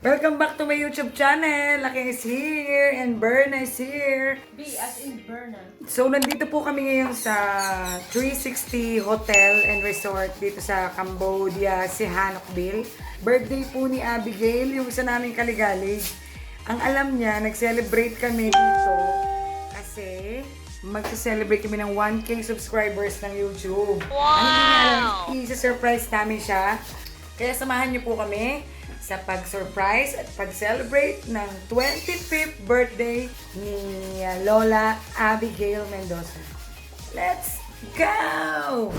Welcome back to my YouTube channel. Laki is here and Berna is here. B as in Berna. So, nandito po kami ngayon sa 360 Hotel and Resort dito sa Cambodia, Sihanoukville. Birthday po ni Abigail, yung isa naming kaligalig. Ang alam niya, nag-celebrate kami dito kasi mag-celebrate kami ng 1K subscribers ng YouTube. Wow! Ang hindi niya alam, i-surprise namin siya. Kaya samahan niyo po kami sa pag-surprise at pag-celebrate ng 25th birthday ni Lola Abigail Mendoza. Let's go!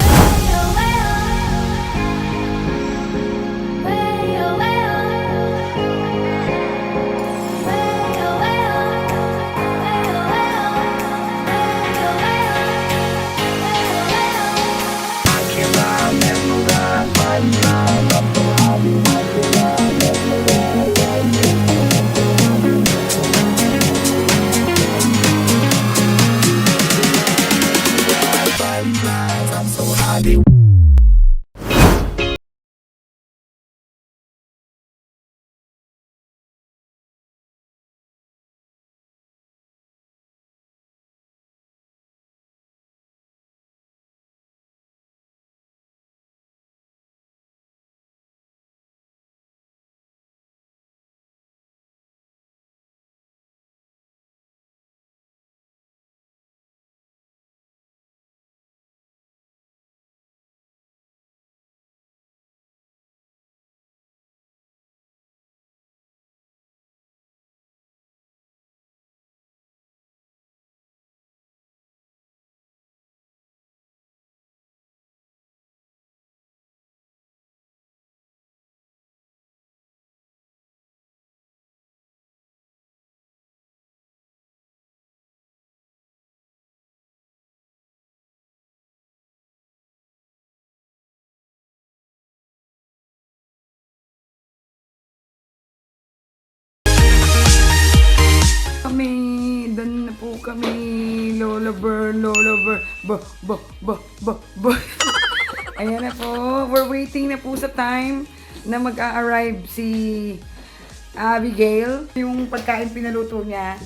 Doon na po kami, Lola Ber. Ayan na po, we're waiting na po sa time na mag-a-arrive si Abigail. Yung pagkain pinaluto niya,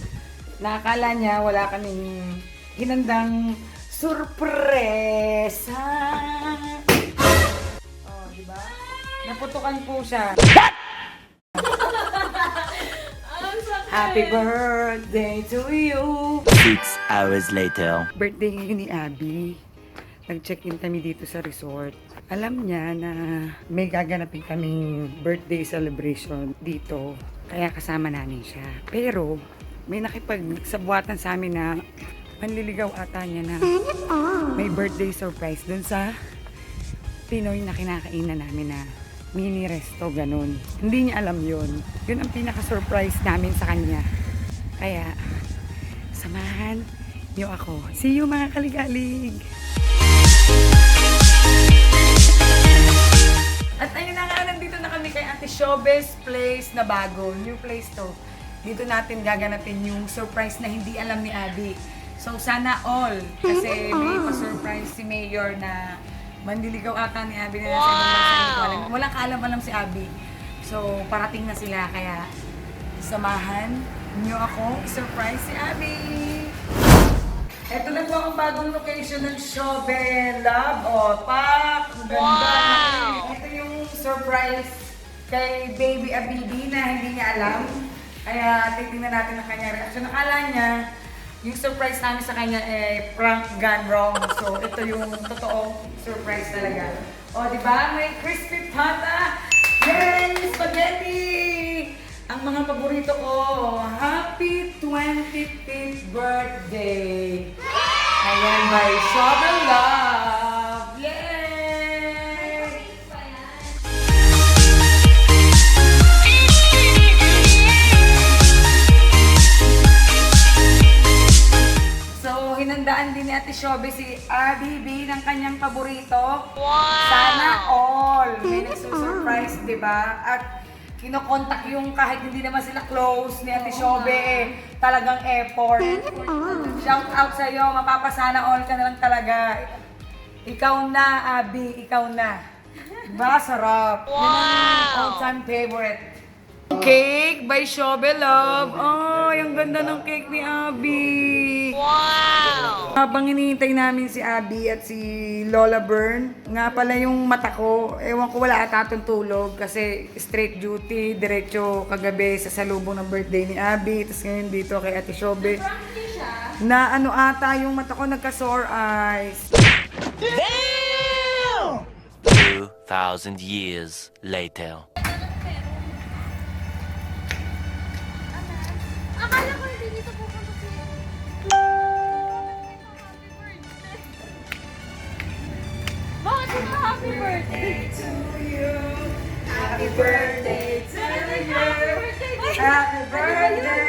nakakala niya wala kaming hinandang surpresa. Oh, diba? Naputukan po siya. Happy birthday to you! 6 hours later. Birthday ngayon ni Abby. Nag-check-in kami dito sa resort. Alam niya na may gaganapin kaming birthday celebration dito. Kaya kasama namin siya. Pero may nakipagsabuatan sa amin na manliligaw ata niya na may birthday surprise dun sa Pinoy na kinakainan namin na mini resto, ganun. Hindi niya alam yun. Yun ang pinaka-surprise namin sa kanya. Kaya, samahan niyo ako. See you mga kaligalig! At ayun na nga, nandito na kami kay Ate Showbiz Place na bago. New place to. Dito natin gaganapin yung surprise na hindi alam ni Abby. So, sana all. Kasi may pa-surprise si Mayor na manliligaw ata ni Abby na nasa ibang bansa. Walang kaalam-alam si Abby. So, parating na sila. Kaya, samahan niyo ako surprise si Abby. Ito na po ang bagong location ng Showbiz Love. O, pak! Ang ganda. Ito yung surprise kay Baby Abibi na hindi niya alam. Kaya, titingnan natin ang kanyang reaction. Nakala niya, yung surprise namin sa kanya prank gone wrong. So, ito yung totoong surprise talaga. O, di ba? May crispy pata! Yay! Spaghetti! Ang mga paborito ko. Happy 25th birthday! Ayan, by Showbiz Love! Yay! Hinandaan din ni Ate Showbiz si Abby B ng kanyang paborito. Wow! Sana all! May nagsusurprise, di ba? At kinokontak yung kahit hindi naman sila close ni Ate Showbiz. Talagang effort. Shout out sa'yo, mapapasana all ka na lang talaga. Ikaw na, Abby, ikaw na. Diba? Sarap. Wow! Yan ang all-time favorite. cake by Shobe Love. Ay, ang ganda ng cake ni Abby. Wow! Habang hinihintay namin si Abby at si Lola Bern, nga pala yung mata ko, ewan ko wala ata atong tulog kasi straight duty, diretso kagabi sa salubong ng birthday ni Abby. Tapos ngayon dito kay Ate Shobe. Na ano ata yung mata ko, nagka-sore eyes. 2,000 years later. Akala ko hindi dito pupunta si... Bakit dito happy birthday? Happy birthday to you. Happy birthday. Birthday pa! Happy birthday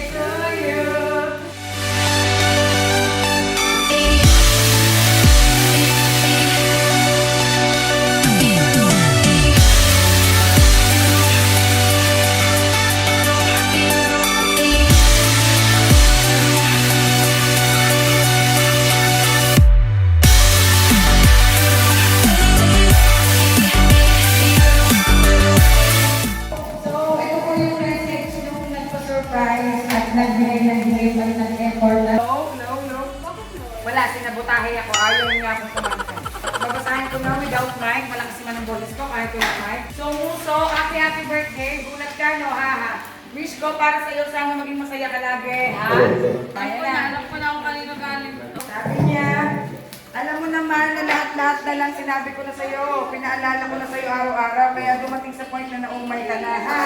to you. So, ito po yung message nung nagpa-surprise at nagbigay pa rin ng effort. No. Wala, sinabutahe ako. Ayaw niya akong kumanta. Babasahin ko na without mic. Malakas naman ang boses ko kahit without mic. So, Muso, happy birthday. Gulat ka, no? Haha. Wish ko para sa iyo, sana maging masaya ka lagi. Ha? Kaya na. Alam ko na kung kanino galing ito. Sabi niya, alam mo naman na lahat-lahat na lang sinabi ko na sa'yo. Pinaalala ko na sa'yo araw-araw. Kaya dumating sa point na naumay ka na. Ha?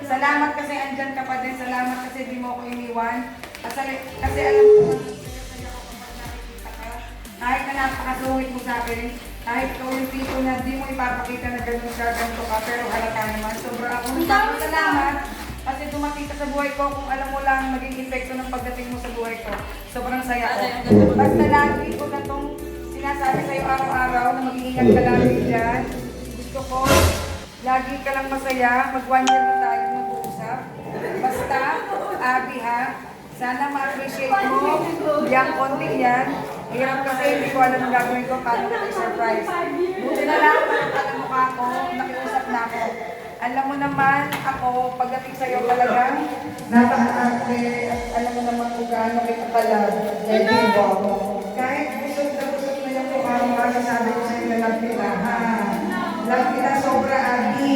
Salamat kasi andyan ka pa din. Salamat kasi di mo ako iniwan. Kasi alam ko na sa'yo ako kapag nakikita ka. Kahit na napakasungit mo sa akin. Kahit ikaw yung tipo na di mo ipapakita na ganun ka, ganito ka. Pero halata naman. Sobrang akong salamat. Kasi dumating ka sa buhay ko, kung alam mo lang maging epekto ng pagdating mo sa buhay ko. Sobrang saya ko. Basta lagi ko na itong sinasabi sa'yo araw-araw na mag-iingat ka lagi dyan. Gusto ko, lagi ka lang masaya. Mag-1 year na tayo mag-uusap. Basta, Abby ha, sana ma-appreciate mo yung konting yan. Hirap kasi hindi ko alam ang gagawin ko paano na surprise. Buti na lang, alam mo ka ako, nakiusap na ako. Alam mo naman ako, pagdating sa'yo talagang napaka-arte at alam mo naman kung gaano kita kalag. Dahil diba? Kahit busog na yung mukha mo, sabi ko sa'yo na lang kita, ha? Lang kita sobra, Abby.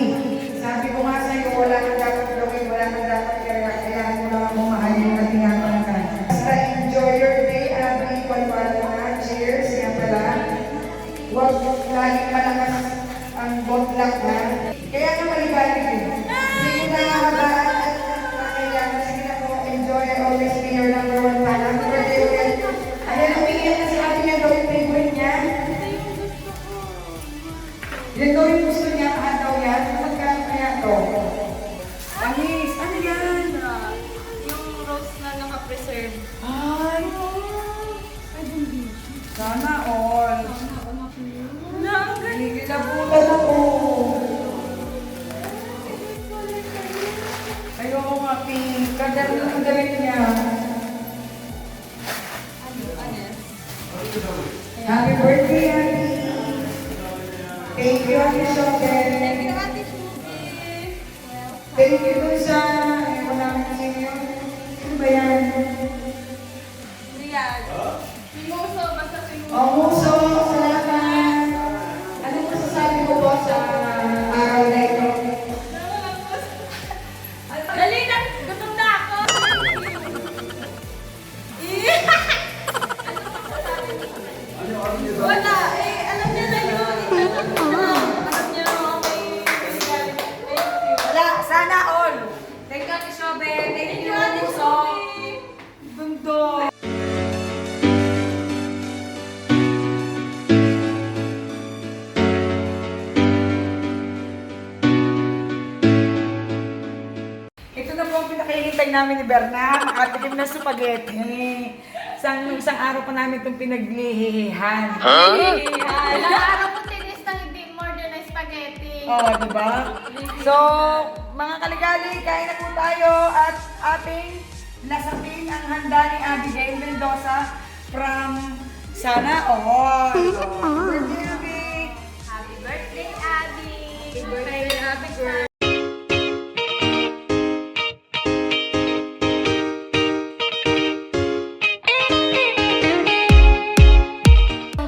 Sabi ko nga sa'yo, wala kang dapat gawin, wala kang dapat kaya mo lang akong mahalin at tingapan ka. Basta enjoy your day, Abby. Paliwala na. Cheers. Yan pala. Huwag laging malakas ang botlak na. Kaya nga malibalik eh. Hindi ko nakakabaan at kailangan. Sige na po, enjoy. I always be your number one fan. Happy birthday ulit. Ayan, umiiyak na si Abby niya daw yung favorite niya. Yan daw yung gusto niya, daw yan. Magkano kaya to? Anis, ano yan? Yung rose na naka-preserve. Ay, sana all. Nagigilabutan ako. Ayoko nga, pink. Kaganda ang damit niya. Happy birthday, Abby. Thank you, Ate Shokel. Thank you dun sa... Wala namin kasi yun. Ano ba yan? Riyad. Simuso, basta simuso. Oh, Muso, salamat. Ano masasabi mo po sa araw na ito? Dali na! Gutom na ako! Wala! Eh, alam niya na yun. Alam niya okay. Wala, sana all. Thank you, Ate Shobe. Thank you, Muso. Gundo. Ito na po ang pinakihintay namin ni Berna, makatikim na spaghetti. Isang araw pa namin itong pinaglihihan. Ilang araw ko tinis na hindi more than a spaghetti. Oh, di ba? So, mga kaligali, kain na po tayo at ating nasapin ang handa ni Abigail Mendoza from Sana all. Birthday, Abby. Happy birthday, Abby! Happy birthday, Abby girl.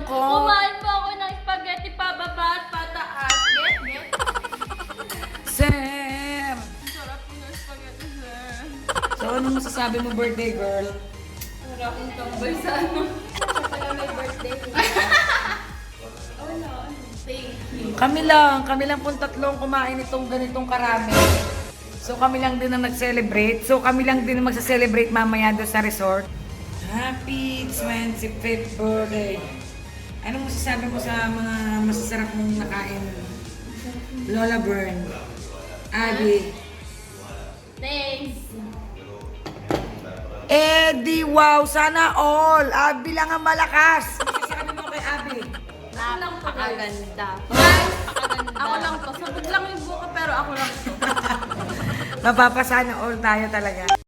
Kumain po ako ng spaghetti pababa at pataas. Get? Sam! Sarap po ng spaghetti, sir. So, ano masasabi mo, birthday girl? Wala akong tambay sa ano. Wala may birthday. Wala. Thank you. Kami lang pong tatlong kumain itong ganitong karami. So kami lang din ang nag-celebrate. So kami lang din ang magsa-celebrate mamaya doon sa resort. Happy 25th birthday. Anong masasabi mo sa mga masasarap mong nakain? Lola Bern. Abby. Thanks. Eddie, wow! Sana all! Abby lang ang malakas! Masasabi mo kay Abby? Napakaganda. Guys, ako lang to. Sabog lang yung buka pero ako lang to. Mapapasana all tayo talaga.